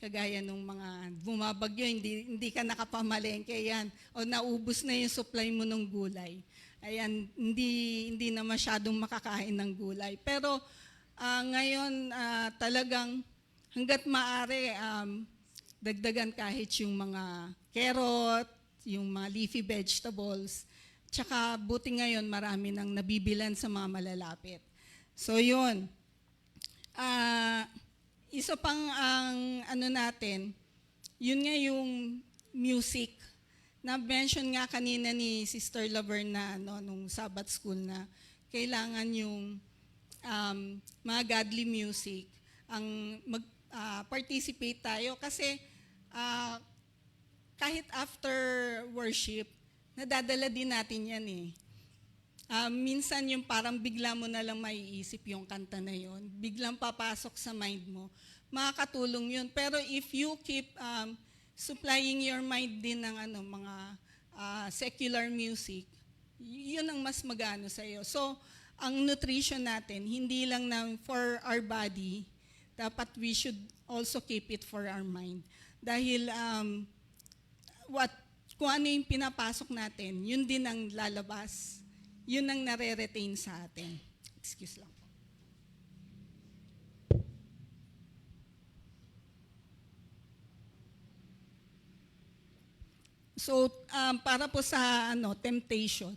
kagaya nung mga bumabagyo, hindi ka nakapamalengke yan, o naubos na yung supply mo ng gulay. Ayan, hindi na masyadong makakain ng gulay. Pero ngayon talagang hanggat maaari, dagdagan kahit yung mga carrot, yung mga leafy vegetables. Tsaka buti ngayon marami nang nabibilan sa mga malalapit. So yun, isa pang ang ano natin, yun nga yung music. Na-mention nga kanina ni Sister Laverne na nung Sabbath School na kailangan yung mga godly music ang participate tayo kasi kahit after worship, nadadala din natin yan eh. Minsan yung parang bigla mo na lang maiisip yung kanta na yon, biglang papasok sa mind mo, makakatulong yun. Pero if you keep supplying your mind din ng mga secular music, yun ang mas magano sa iyo. So, ang nutrition natin, hindi lang na for our body, dapat we should also keep it for our mind. Dahil kung ano yung pinapasok natin, yun din ang lalabas. Yun ang nare-retain sa atin. Excuse lang. So, para po sa temptation,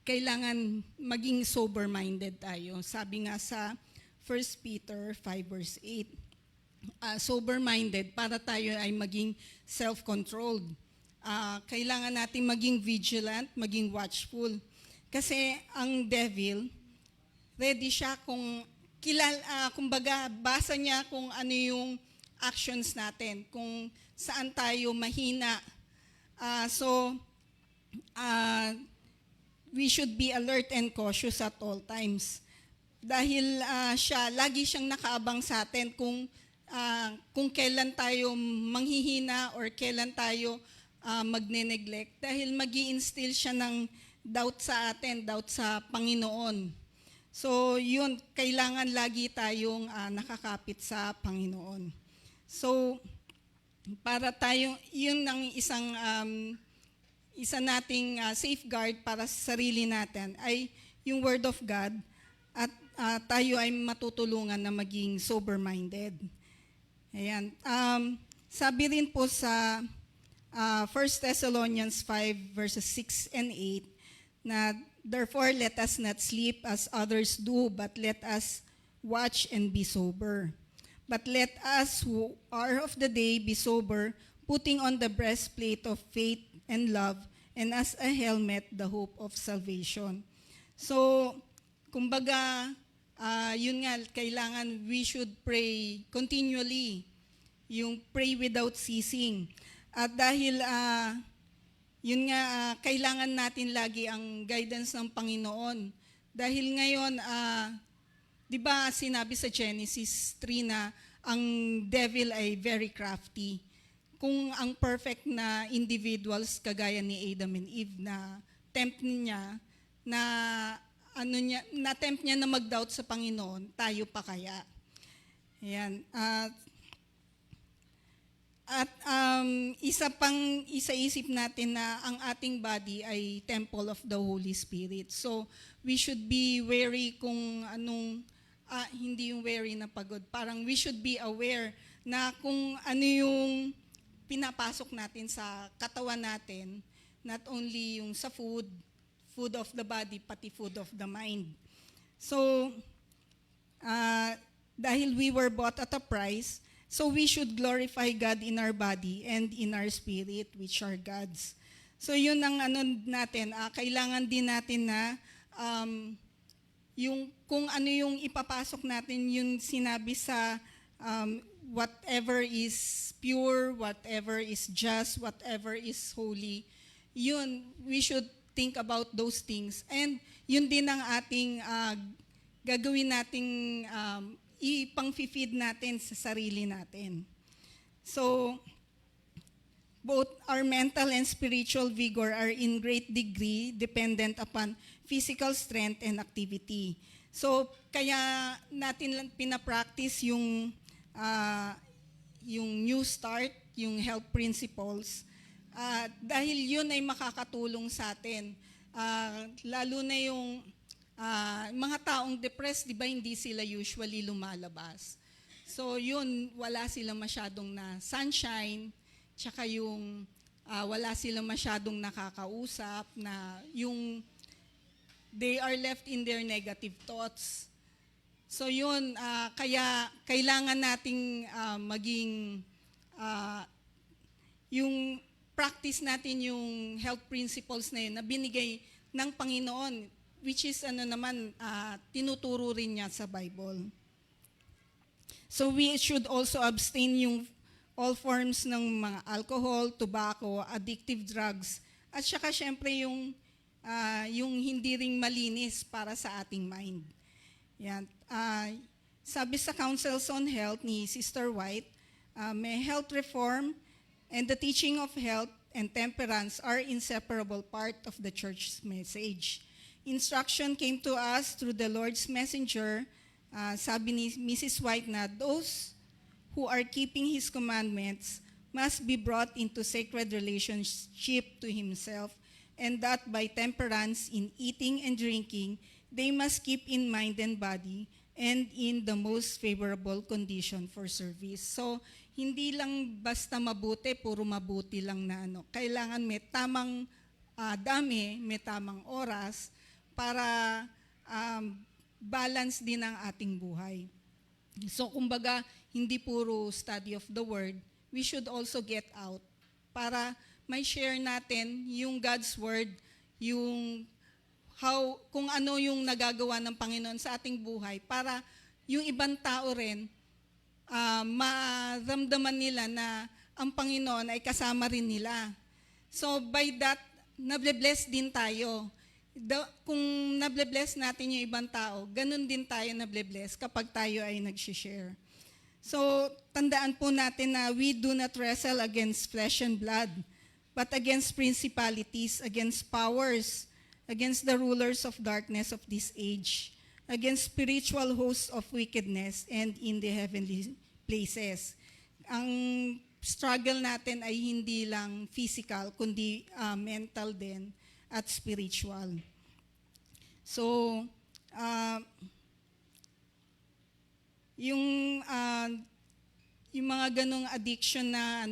kailangan maging sober-minded tayo. Sabi nga sa 1 Peter 5 verse 8, sober-minded para tayo ay maging self-controlled. Kailangan natin maging vigilant, maging watchful. Kasi ang devil, ready siya kumbaga, basa niya kung ano yung actions natin, kung saan tayo mahina. We should be alert and cautious at all times. Dahil lagi siyang nakaabang sa atin kung kailan tayo manghihina or kailan tayo magne-neglect. Dahil mag-i-instill siya ng doubt sa atin, doubt sa Panginoon. So yun, kailangan lagi tayong nakakapit sa Panginoon. So para tayo, yun ang isa nating safeguard para sa sarili natin ay yung Word of God at tayo ay matutulungan na maging sober-minded. Ayan. Sabi rin po sa 1 Thessalonians 5 verses 6 and 8 na therefore let us not sleep as others do, but let us watch and be sober. But let us who are of the day be sober, putting on the breastplate of faith and love, and as a helmet, the hope of salvation. So, kumbaga, yun nga, kailangan we should pray continually, yung pray without ceasing. At dahil, yun nga, kailangan natin lagi ang guidance ng Panginoon. Dahil ngayon, di ba sinabi sa Genesis 3 na ang devil ay very crafty. Kung ang perfect na individuals kagaya ni Adam and Eve na tempt niya, na-tempt niya na mag-doubt sa Panginoon, tayo pa kaya? Ayan. Isa-isip natin na ang ating body ay temple of the Holy Spirit. So, we should be wary kung hindi yung wary na pagod. Parang we should be aware na kung ano yung pinapasok natin sa katawan natin, not only yung sa food of the body, pati food of the mind. So, dahil we were bought at a price, so we should glorify God in our body and in our spirit, which are God's. So yun ang natin, kailangan din natin na yung kung ano yung ipapasok natin, yung sinabi sa whatever is pure, whatever is just, whatever is holy, yun, we should think about those things. And yun din ang ating gagawin nating ipang-feed natin sa sarili natin. So, both our mental and spiritual vigor are in great degree dependent upon physical strength and activity. So, kaya natin lang pinapractice yung New Start, yung health principles, dahil yun ay makakatulong sa atin. Lalo na yung mga taong depressed, di ba, hindi sila usually lumalabas. So yun, wala sila masyadong na sunshine, tsaka yung wala sila masyadong nakakausap, na yung they are left in their negative thoughts. So yun, kaya kailangan nating maging yung practice natin yung health principles na yun na binigay ng Panginoon, which is tinuturo rin niya sa Bible. So we should also abstain yung all forms ng mga alcohol, tobacco, addictive drugs, at saka syempre yung hindi ring malinis para sa ating mind. Yan. Sabi sa Councils on Health ni Sister White, may health reform and the teaching of health and temperance are inseparable part of the church's message. Instruction came to us through the Lord's messenger. Sabi ni Mrs. White na those who are keeping His commandments must be brought into sacred relationship to Himself, and that by temperance in eating and drinking, they must keep in mind and body and in the most favorable condition for service. So, hindi lang basta mabuti, puro mabuti lang na Kailangan may tamang dami, may tamang oras para balance din ang ating buhay. So, kumbaga, hindi puro study of the word, we should also get out para may share natin yung God's word, yung kung ano yung nagagawa ng Panginoon sa ating buhay para yung ibang tao rin maramdaman nila na ang Panginoon ay kasama rin nila. So by that, nable-bless din tayo. Kung nable-bless natin yung ibang tao, ganun din tayo nable-bless kapag tayo ay nag-share. So tandaan po natin na we do not wrestle against flesh and blood, but against principalities, against powers, against the rulers of darkness of this age, against spiritual hosts of wickedness and in the heavenly places. Ang struggle natin ay hindi lang physical, kundi mental din at spiritual. So, yung mga ganong addiction na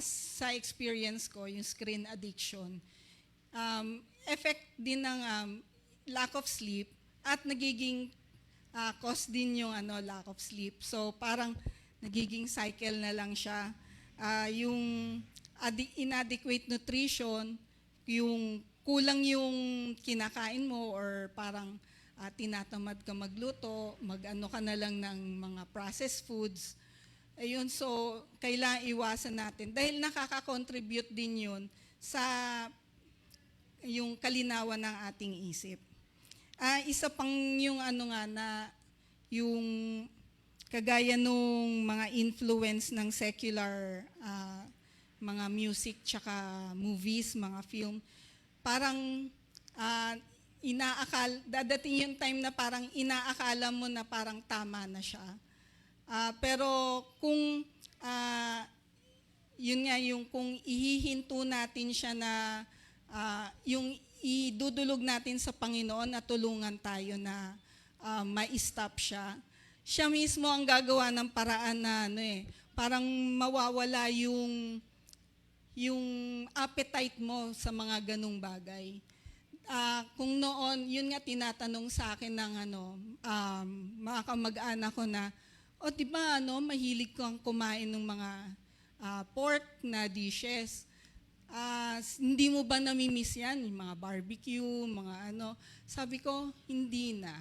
sa experience ko, yung screen addiction, effect din ng lack of sleep at nagiging cause din yung lack of sleep. So parang nagiging cycle na lang siya. Yung inadequate nutrition, yung kulang yung kinakain mo or parang tinatamad ka magluto, mag-ano ka na lang ng mga processed foods. Ayun, so kailangan iwasan natin dahil nakaka-contribute din yun sa yung kalinawan ng ating isip. Isa pang yung yung kagaya nung mga influence ng secular mga music tsaka movies, mga film, parang dadating yung time na parang inaakala mo na parang tama na siya. Pero kung yun nga yung kung ihihinto natin siya na yung idudulog natin sa Panginoon at tulungan tayo na ma-stop siya. Siya mismo ang gagawa ng paraan na parang mawawala yung appetite mo sa mga ganung bagay. Kung noon, yun nga tinatanong sa akin ng mga kamag-anak ko na, di ba mahilig kang kumain ng mga pork na dishes? Hindi mo ba namimiss yan? Yung mga barbecue, mga Sabi ko, hindi na.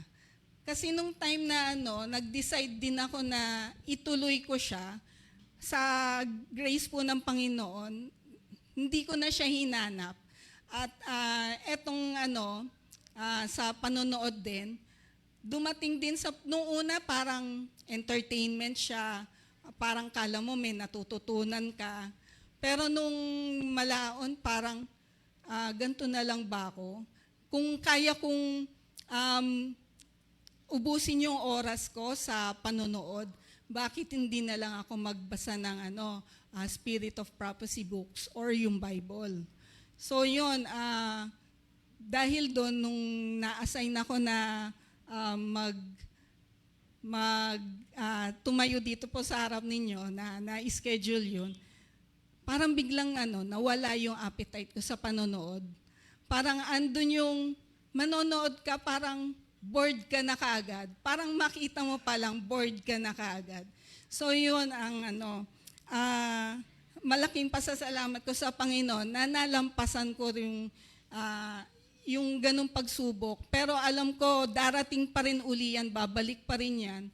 Kasi nung time na nag-decide din ako na ituloy ko siya, sa grace po ng Panginoon, hindi ko na siya hinanap. At etong sa panonood din, dumating din nung una parang entertainment siya, parang kala mo may natututunan ka. Pero nung malaon, parang ganito na lang ba ako? Kung kaya kong ubusin yung oras ko sa panonood, bakit hindi na lang ako magbasa ng Spirit of Prophecy books or yung Bible? So yun, dahil doon nung na-assign ako na tumayo dito po sa harap ninyo, na-schedule yun, parang biglang nawala yung appetite ko sa panonood. Parang andun yung manonood ka, parang bored ka na kaagad. Parang makita mo pa lang, bored ka na kaagad. So yun ang malaking pasasalamat ko sa Panginoon na nalampasan ko yung ganong pagsubok. Pero alam ko, darating pa rin uli yan, babalik pa rin yan.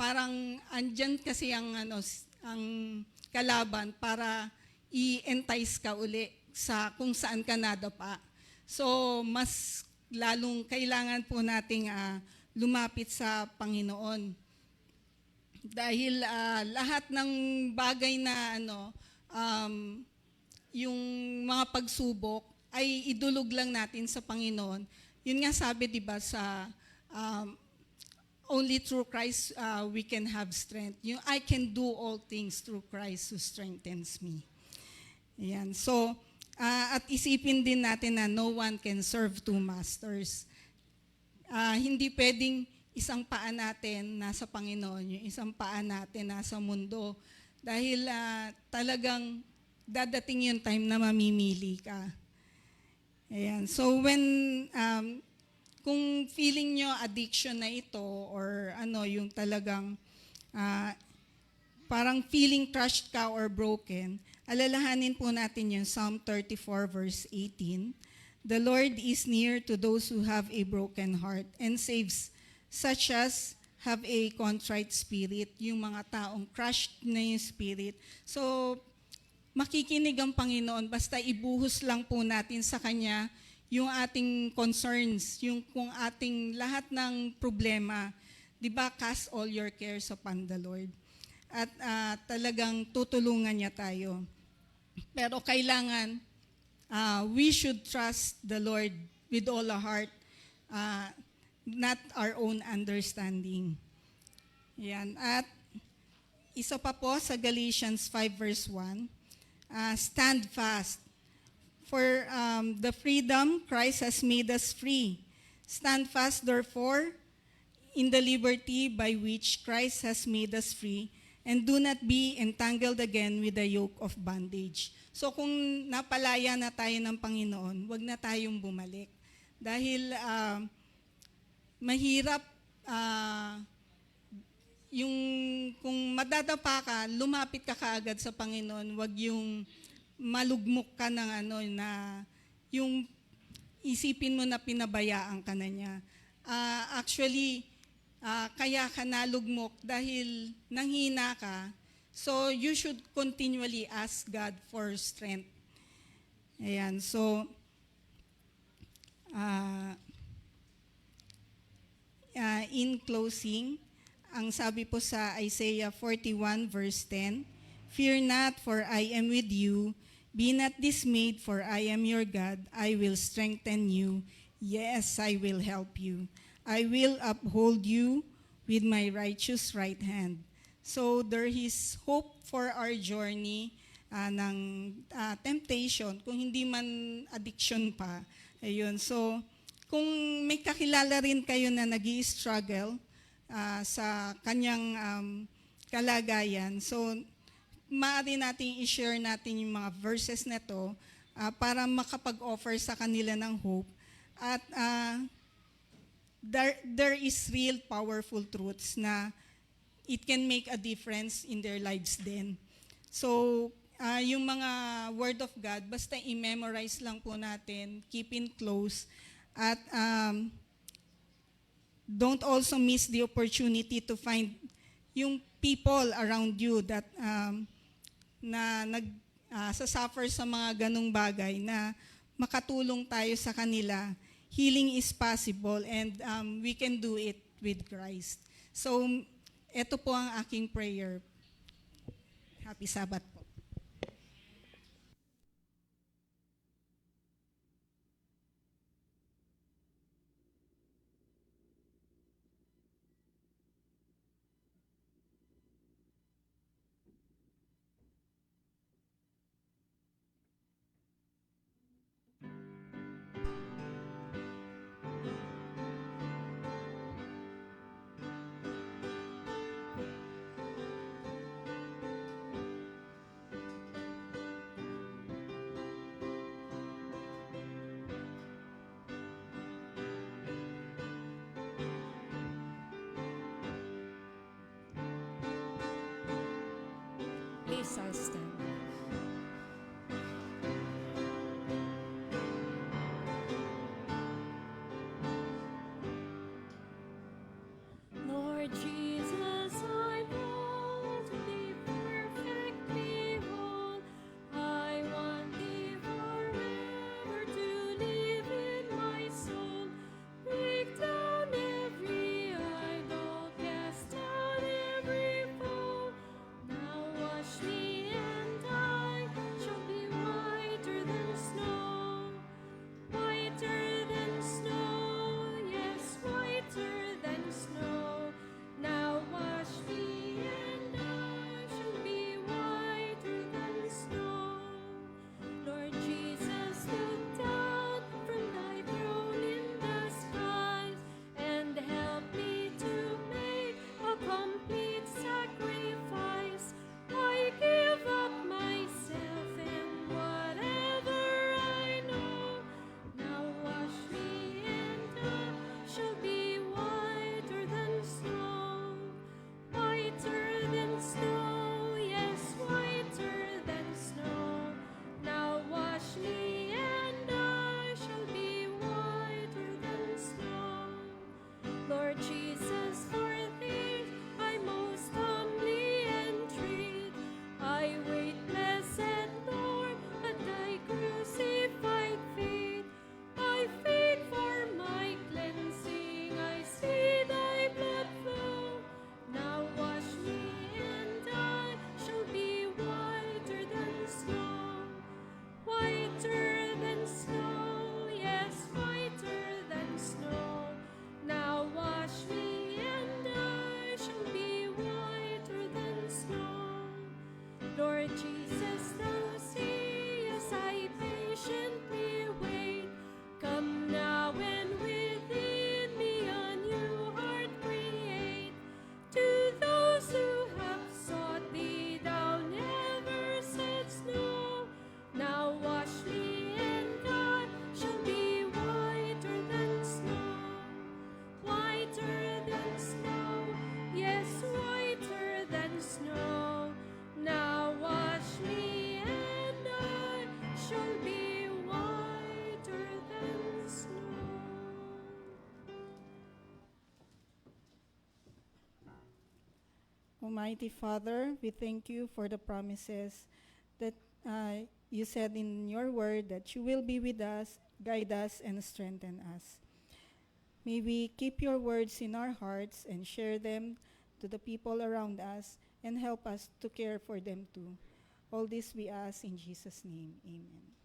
Parang andyan kasi ang kalaban para i-entice ka uli sa kung saan ka nadapa. So, mas lalong kailangan po nating lumapit sa Panginoon. Dahil lahat ng bagay na yung mga pagsubok ay idulog lang natin sa Panginoon. Yun nga sabi, di ba, sa only through Christ we can have strength. I can do all things through Christ who strengthens me. Ayan. So, at isipin din natin na no one can serve two masters. Hindi pwedeng isang paa natin nasa Panginoon, yung isang paa natin nasa mundo. Dahil talagang dadating yung time na mamimili ka. Ayan. So when, kung feeling nyo addiction na ito or yung talagang parang feeling crushed ka or broken, alalahanin po natin yung Psalm 34 verse 18. The Lord is near to those who have a broken heart and saves such as have a contrite spirit, yung mga taong crushed na yung spirit. So, makikinig ang Panginoon, basta ibuhos lang po natin sa Kanya yung ating concerns, yung kung ating lahat ng problema. Diba, cast all your cares upon the Lord. At talagang tutulungan niya tayo. Pero kailangan, we should trust the Lord with all our heart, not our own understanding. Yan. At isa pa po sa Galatians 5 verse 1, stand fast. For the freedom Christ has made us free. Stand fast, therefore, in the liberty by which Christ has made us free, and do not be entangled again with the yoke of bondage. So kung napalaya na tayo ng Panginoon, wag na tayong bumalik. Dahil mahirap yung kung madadapa ka, lumapit ka kaagad sa Panginoon, wag yung malugmok ka ng na yung isipin mo na pinabayaan ka na niya. Actually, kaya ka nalugmok dahil nanghina ka. So, you should continually ask God for strength. Ayan, so, in closing, ang sabi po sa Isaiah 41 verse 10, "Fear not, for I am with you. Be not dismayed, for I am your God. I will strengthen you. Yes, I will help you. I will uphold you with my righteous right hand." So there is hope for our journey ng temptation, kung hindi man addiction pa. Ayun. So kung may kakilala rin kayo na nag-i-struggle sa kanyang kalagayan, so maaari natin i-share natin yung mga verses na to para makapag-offer sa kanila ng hope. At there is real powerful truths na it can make a difference in their lives din. So, yung mga Word of God, basta i-memorize lang po natin, keep in close, at don't also miss the opportunity to find yung people around you that na nagsasuffer sa mga ganong bagay, na makatulong tayo sa kanila. Healing is possible and we can do it with Christ. So, ito po ang aking prayer. Happy Sabbath po. Let's all stand. Lord Jesus, I want to be perfectly whole. I want thee forever to live in my soul. Break down every idol, cast down every foe. Now wash me and I shall be whiter than snow. Whiter than snow, yes, whiter than snow. Now wash me and I shall be whiter than snow. Lord Jesus, look down from thy throne in the skies and help me to make a complete sacrifice. I give up myself and whatever I know. Now wash me and I shall be whiter than snow. Whiter than snow, yes, whiter than snow. Now wash me and I shall be whiter than snow. Lord Jesus, for thee I most humbly entreat. I wait, blessed Lord, at thy crucified feet. I plead for my cleansing, I see thy blood flow. Now wash me and I shall be whiter than snow. Whiter than snow, yes, whiter than snow. Now wash me and I shall be whiter than snow. Lord Jesus, thou see as I patiently wait. Come now and within me a new heart create. To those who have sought thee, thou never saidst no. Now wash me and I shall be whiter than snow. Whiter than snow, yes, whiter than snow. Now wash me and I shall be whiter than snow. Almighty Father, we thank you for the promises that you said in your word that you will be with us, guide us, and strengthen us. May we keep your words in our hearts and share them to the people around us and help us to care for them too. All this we ask in Jesus' name. Amen.